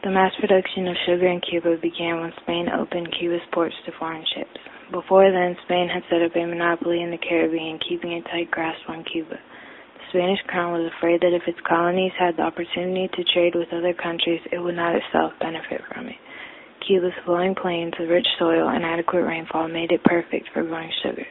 The mass production of sugar in Cuba began when Spain opened Cuba's ports to foreign ships. Before then, Spain had set up a monopoly in the Caribbean, keeping a tight grasp on Cuba. The Spanish crown was afraid that if its colonies had the opportunity to trade with other countries, it would not itself benefit from it. Cuba's flowing plains, rich soil, and adequate rainfall made it perfect for growing sugar.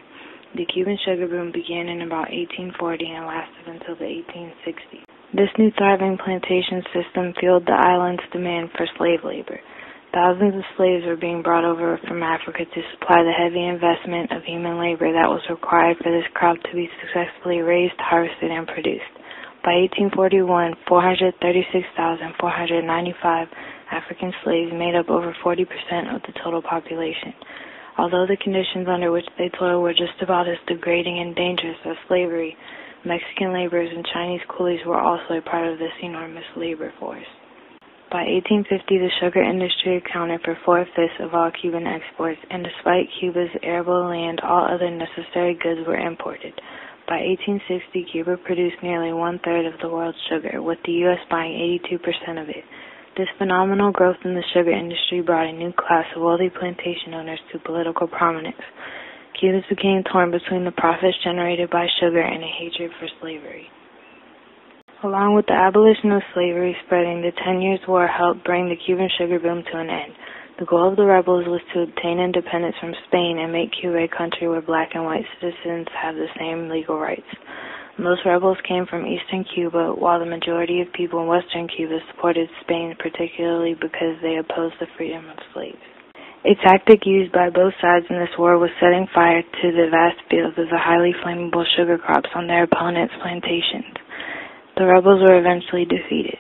The Cuban sugar boom began in about 1840 and lasted until the 1860s. This new thriving plantation system fueled the island's demand for slave labor. Thousands of slaves were being brought over from Africa to supply the heavy investment of human labor that was required for this crop to be successfully raised, harvested, and produced. By 1841, 436,495 African slaves made up over 40% of the total population. Although the conditions under which they toiled were just about as degrading and dangerous as slavery, Mexican laborers and Chinese coolies were also a part of this enormous labor force. By 1850, the sugar industry accounted for 4/5 of all Cuban exports, and despite Cuba's arable land, all other necessary goods were imported. By 1860, Cuba produced nearly 1/3 of the world's sugar, with the U.S. buying 82% of it. This phenomenal growth in the sugar industry brought a new class of wealthy plantation owners to political prominence. Cubans became torn between the profits generated by sugar and a hatred for slavery. Along with the abolition of slavery spreading, the 10 Years' War helped bring the Cuban sugar boom to an end. The goal of the rebels was to obtain independence from Spain and make Cuba a country where black and white citizens have the same legal rights. Most rebels came from eastern Cuba, while the majority of people in western Cuba supported Spain, particularly because they opposed the freedom of slaves. A tactic used by both sides in this war was setting fire to the vast fields of the highly flammable sugar crops on their opponents' plantations. The rebels were eventually defeated.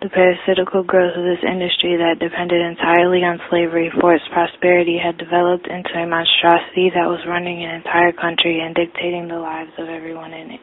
The parasitical growth of this industry that depended entirely on slavery for its prosperity had developed into a monstrosity that was running an entire country and dictating the lives of everyone in it.